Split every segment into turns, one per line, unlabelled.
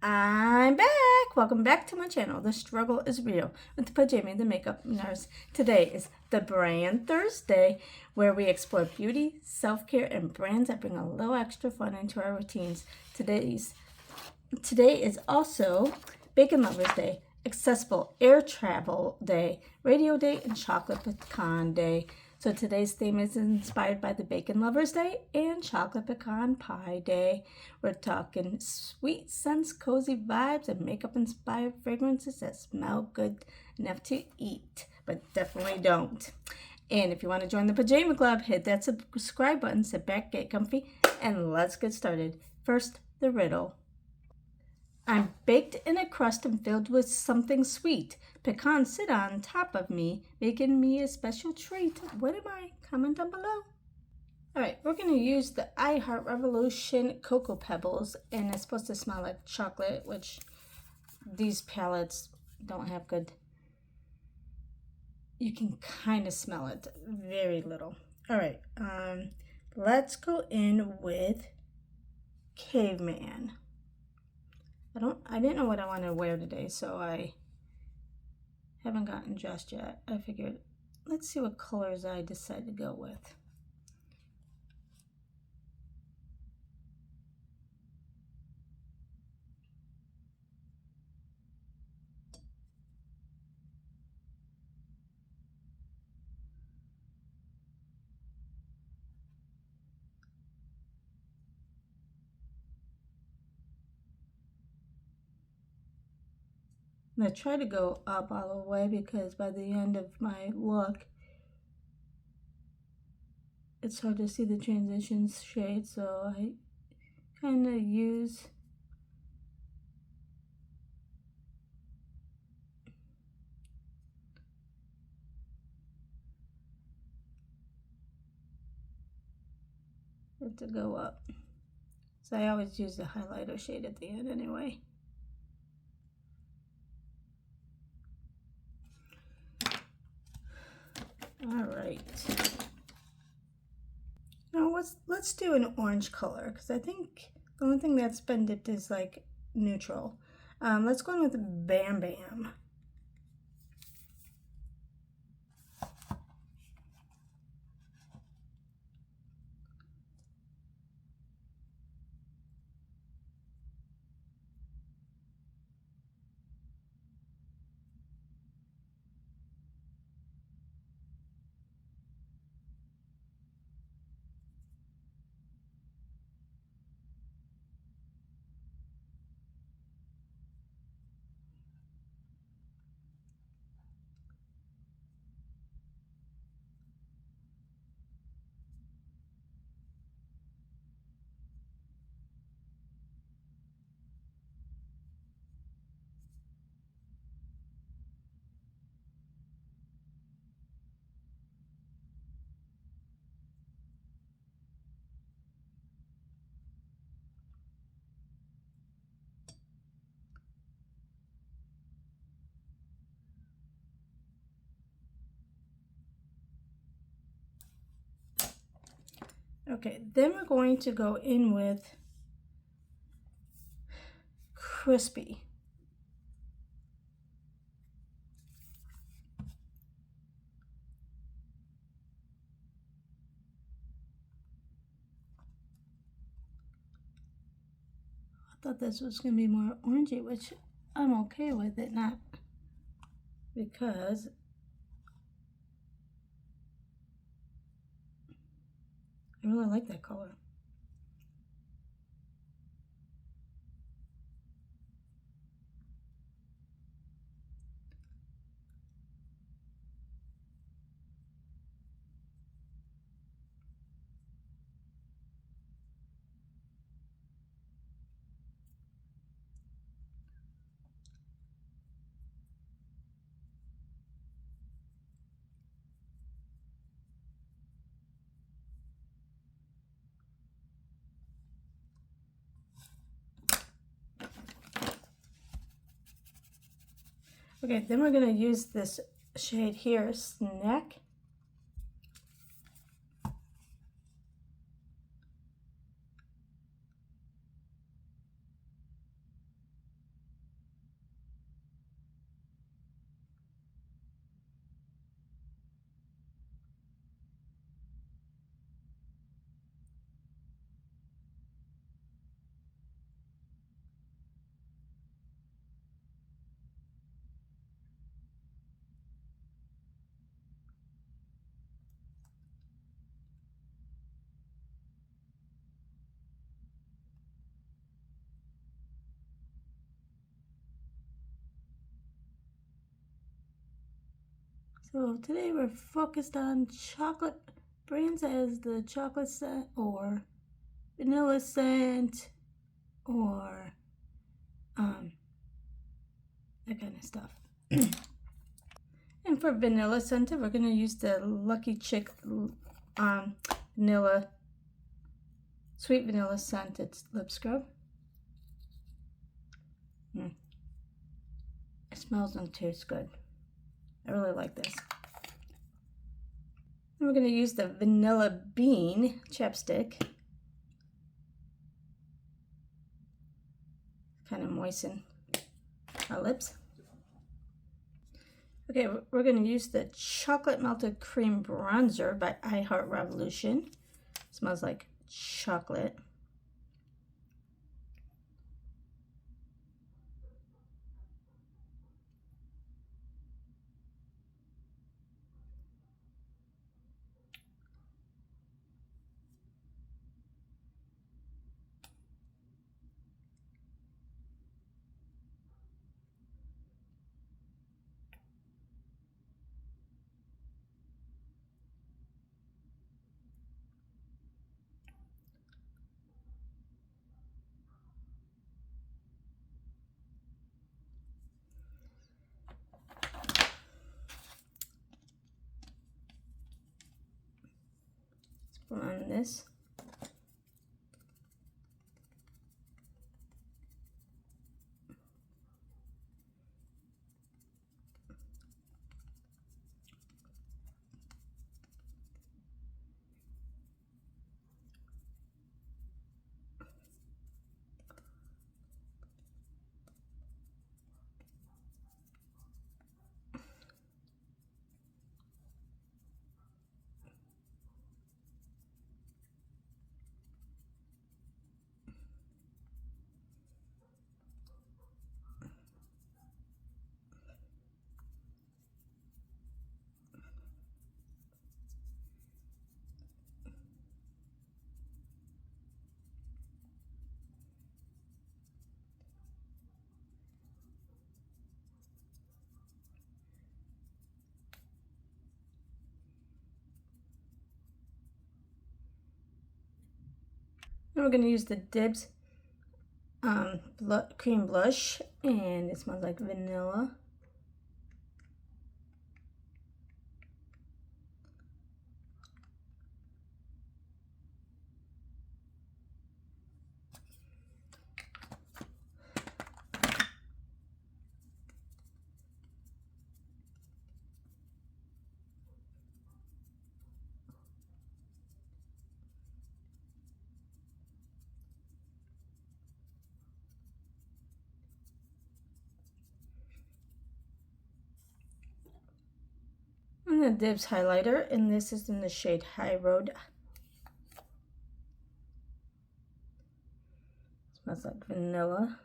I'm back. Welcome back to my channel. The struggle is real with Pajami, the makeup nurse. Today is the Brand Thursday, where we explore beauty, self-care, and brands that bring a little extra fun into our routines. Today is also Bacon Lovers Day, Accessible Air Travel Day, Radio Day, and Chocolate Pecan Day. So today's theme is inspired by the Bacon Lovers Day and Chocolate Pecan Pie Day. We're talking sweet scents, cozy vibes, and makeup-inspired fragrances that smell good enough to eat, but definitely don't. And if you want to join the Pajama Club, hit that subscribe button, sit back, get comfy, and let's get started. First, the riddle. I'm baked in a crust and filled with something sweet. Pecans sit on top of me, making me a special treat. What am I? Comment down below. Alright, we're going to use the I Heart Revolution Cocoa Pebbles, and it's supposed to smell like chocolate, which these palettes don't have good. You can kind of smell it, very little. Alright, let's go in with Caveman. I didn't know what I wanted to wear today, so I haven't gotten dressed yet. I figured, let's see what colors I decide to go with. I'm going to try to go up all the way because by the end of my look, it's hard to see the transitions shade, so I kind of use it to go up. So I always use the highlighter shade at the end anyway. All right. Now let's do an orange color because I think the only thing that's been dipped is like neutral. Let's go in with Bam Bam. Okay, then we're going to go in with Crispy. I thought this was going to be more orangey, which I'm okay with it, not because I really like that color. Okay, then we're going to use this shade here, Snack. So today we're focused on chocolate brands as the chocolate scent or vanilla scent or that kind of stuff. And for vanilla scented, we're going to use the Lucky Chic vanilla, sweet vanilla scented lip scrub. It smells and tastes good. I really like this. And we're going to use the vanilla bean chapstick. Kind of moisten our lips. Okay, we're going to use the Chocolate Melted Cream Bronzer by I Heart Revolution. Smells like chocolate. On this. And we're going to use the Dibs cream blush, and it smells like vanilla. And the Dibs highlighter, and this is in the shade High Road. Smells like vanilla.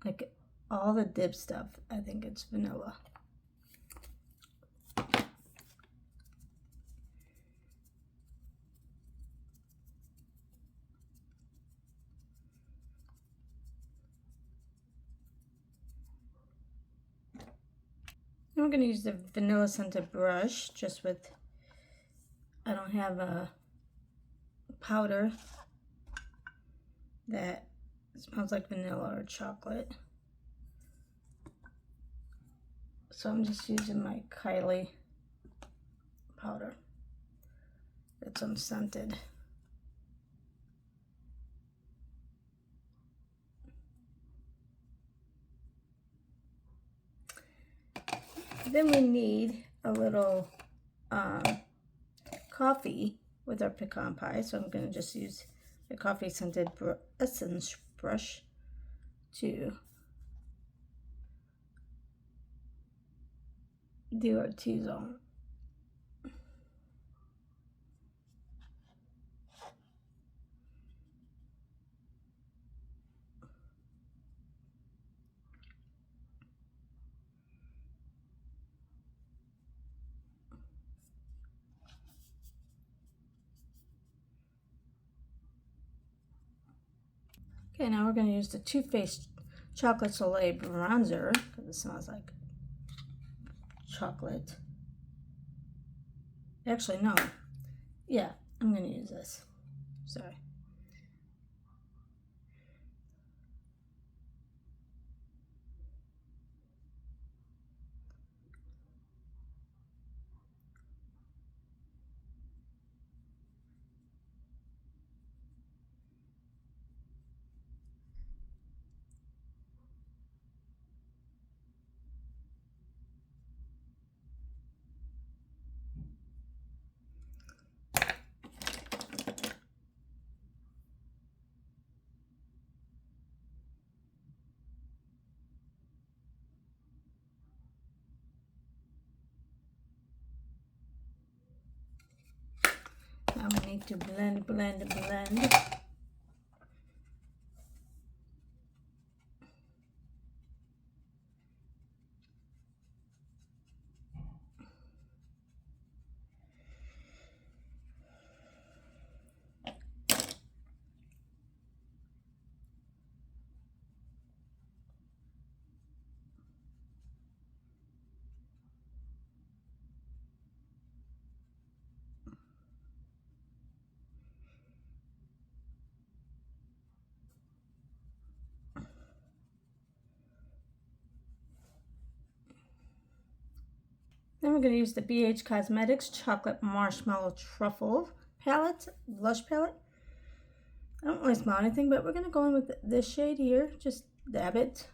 Like all the Dibs stuff, I think it's vanilla. And we're going to use the vanilla scented brush just with, I don't have a powder that smells like vanilla or chocolate. So I'm just using my Kylie powder that's unscented. Then we need a little coffee with our pecan pie. So I'm going to just use the coffee scented essence brush to do our T-zone. Okay, now we're going to use the Too Faced Chocolate Soleil Bronzer because it smells like chocolate. Actually, no. Yeah, I'm going to use this. Sorry. Now we need to blend, blend, blend. Then we're going to use the BH Cosmetics Chocolate Marshmallow Truffle palette, blush palette. I don't really smell anything, but we're going to go in with this shade here. Just dab it.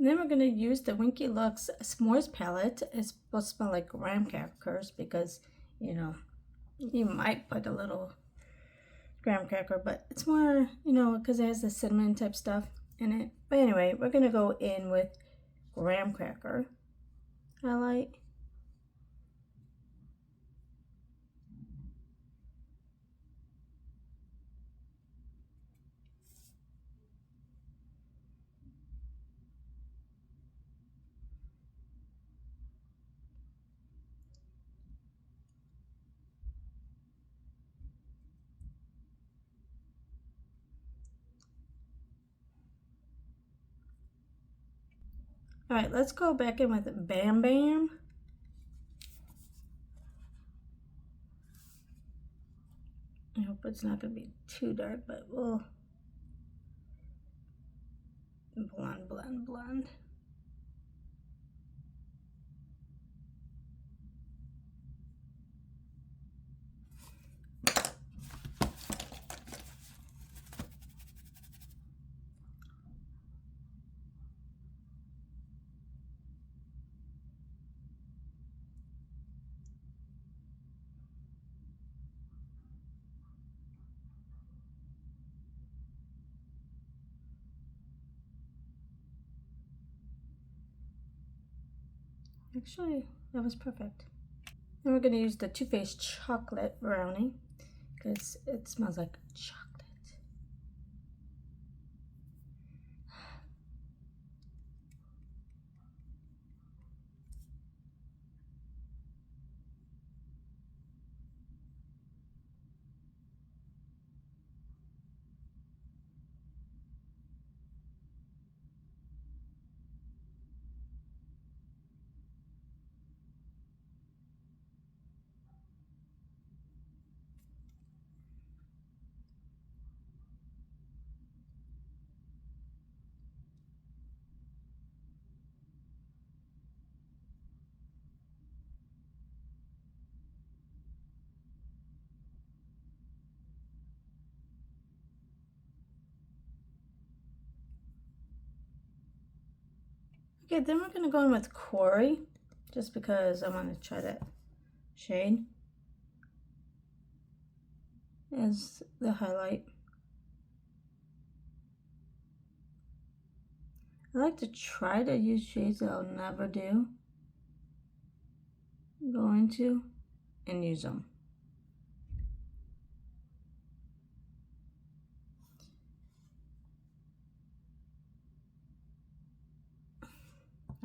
And then we're going to use the Winky Lux S'mores palette. It's supposed to smell like graham crackers because, you know, you might put a little graham cracker, but it's more, you know, because it has the cinnamon type stuff in it. But anyway, we're going to go in with graham cracker highlight. All right, let's go back in with Bam Bam. I hope it's not going to be too dark, but we'll blend, blend, blend. Actually, that was perfect. Then we're going to use the Too Faced Chocolate Brownie because it smells like chocolate. Okay, then we're going to go in with Quarry just because I want to try that shade as the highlight. I like to try to use shades that I'll never do. Go into and use them.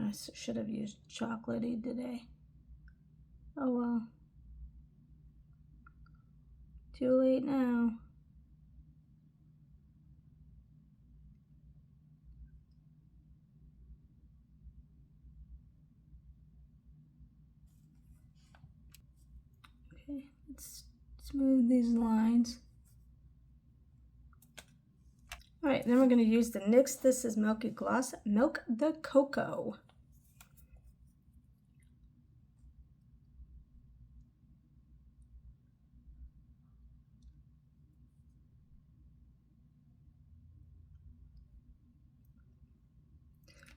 I should have used chocolatey today. Oh well. Too late now. Okay, let's smooth these lines. Alright, then we're going to use the NYX This is Milky Gloss Milk the Cocoa.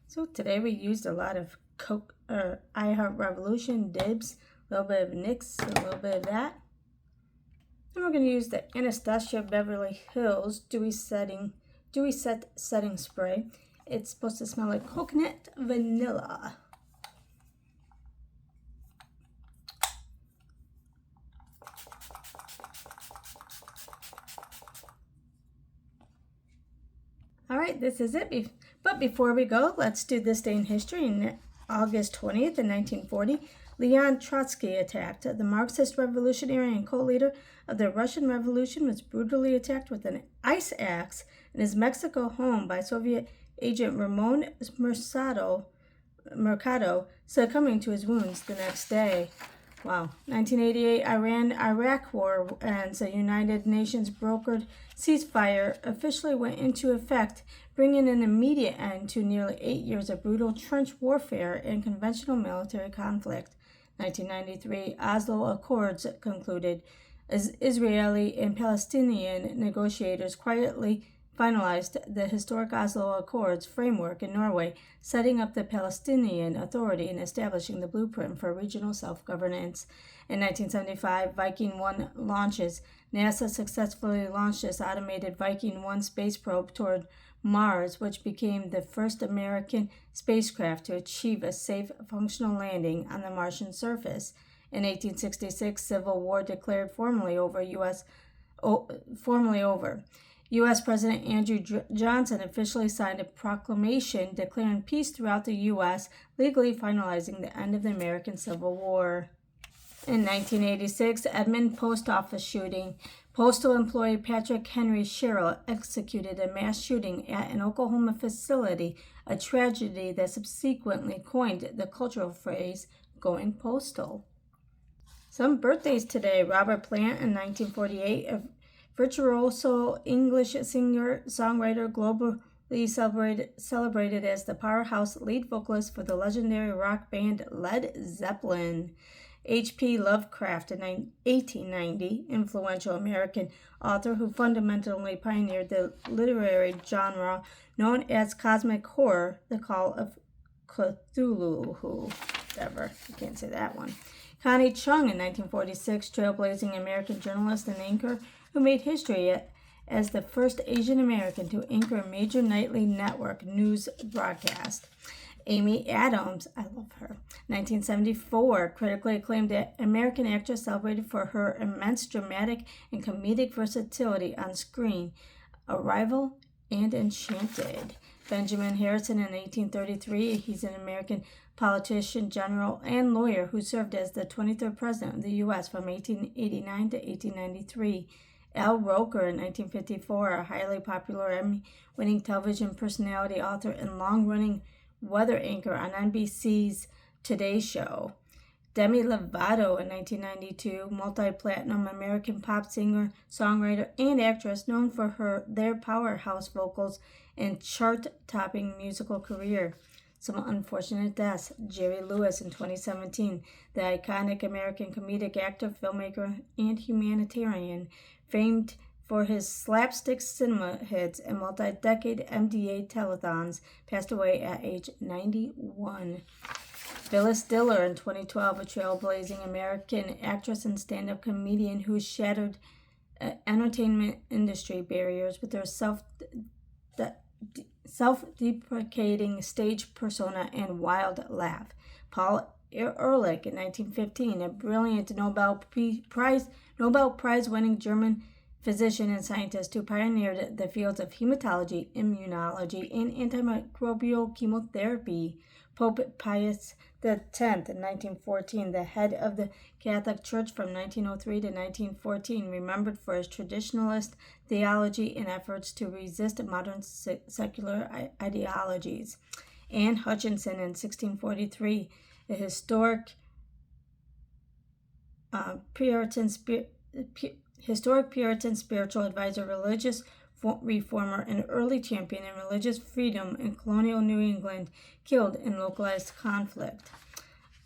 So today we used a lot of I Heart Revolution, Dibs, a little bit of NYX, a little bit of that. Then we're going to use the Anastasia Beverly Hills Dewy Set Setting Spray. It's supposed to smell like coconut vanilla. Alright, this is it. But before we go, let's do this day in history. On August 20th, in 1940, Leon Trotsky attacked. The Marxist revolutionary and co-leader of the Russian Revolution was brutally attacked with an ice axe in his Mexico home by Soviet agent Ramon Mercado, succumbing to his wounds the next day. Wow. 1988, Iran-Iraq war ends. A United Nations brokered ceasefire officially went into effect, bringing an immediate end to nearly 8 years of brutal trench warfare and conventional military conflict. 1993, Oslo Accords concluded as Israeli and Palestinian negotiators quietly finalized the historic Oslo Accords framework in Norway, setting up the Palestinian Authority and establishing the blueprint for regional self-governance. In 1975, Viking 1 launches. NASA successfully launched its automated Viking 1 space probe toward Mars, which became the first American spacecraft to achieve a safe, functional landing on the Martian surface. In 1866, Civil War declared formally over. U.S. President Andrew Johnson officially signed a proclamation declaring peace throughout the U.S., legally finalizing the end of the American Civil War. In 1986, Edmond post office shooting. Postal employee Patrick Henry Sherrill executed a mass shooting at an Oklahoma facility, a tragedy that subsequently coined the cultural phrase, going postal. Some birthdays today. Robert Plant in 1948, a virtuoso English singer-songwriter, globally celebrated as the powerhouse lead vocalist for the legendary rock band Led Zeppelin. H.P. Lovecraft in 1890, influential American author who fundamentally pioneered the literary genre known as cosmic horror, The Call of Cthulhu, whatever, you can't say that one. Connie Chung in 1946, trailblazing American journalist and anchor who made history as the first Asian American to anchor a major nightly network news broadcast. Amy Adams, I love her. 1974, critically acclaimed American actress celebrated for her immense dramatic and comedic versatility on screen. Arrival and Enchanted. Benjamin Harrison in 1833, he's an American politician, general, and lawyer who served as the 23rd president of the U.S. from 1889 to 1893. Al Roker in 1954, a highly popular Emmy-winning television personality, author, and long-running weather anchor on NBC's Today Show. Demi Lovato in 1992, multi-platinum American pop singer, songwriter, and actress known for their powerhouse vocals and chart-topping musical career. Some unfortunate deaths. Jerry Lewis in 2017, the iconic American comedic actor, filmmaker, and humanitarian, famed for his slapstick cinema hits and multi-decade MDA telethons, passed away at age 91. Phyllis Diller in 2012, a trailblazing American actress and stand-up comedian who shattered entertainment industry barriers with her self-deprecating stage persona and wild laugh. Paul Ehrlich in 1915, a brilliant Nobel Prize-winning German physician and scientist who pioneered the fields of hematology, immunology, and antimicrobial chemotherapy. Pope Pius X in 1914, the head of the Catholic Church from 1903 to 1914, remembered for his traditionalist theology and efforts to resist modern secular ideologies. Anne Hutchinson in 1643, a historic Puritan spiritual advisor, religious reformer, and early champion in religious freedom in colonial New England, killed in localized conflict.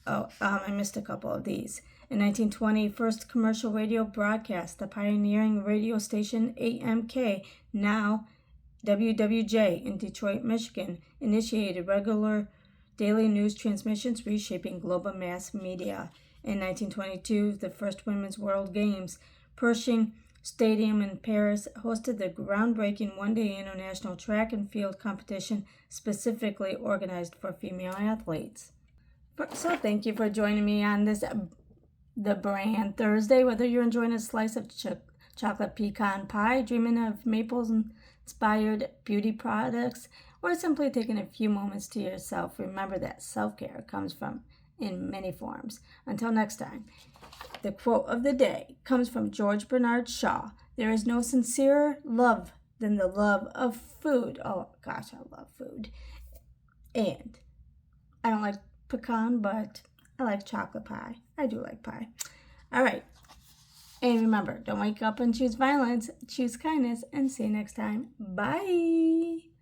I missed a couple of these. In 1920, first commercial radio broadcast, the pioneering radio station AMK, now WWJ in Detroit, Michigan, initiated regular daily news transmissions, reshaping global mass media. In 1922, the first Women's World Games, Pershing Stadium in Paris hosted the groundbreaking one-day international track and field competition specifically organized for female athletes. So thank you for joining me on this The Brand Thursday. Whether you're enjoying a slice of chocolate pecan pie, dreaming of Maples-inspired beauty products, or simply taking a few moments to yourself, remember that self-care comes in many forms. Until next time, the quote of the day comes from George Bernard Shaw. There is no sincerer love than the love of food. Oh gosh, I love food. And I don't like pecan, but I like chocolate pie. I do like pie. All right. And remember, don't wake up and choose violence. Choose kindness. And see you next time. Bye.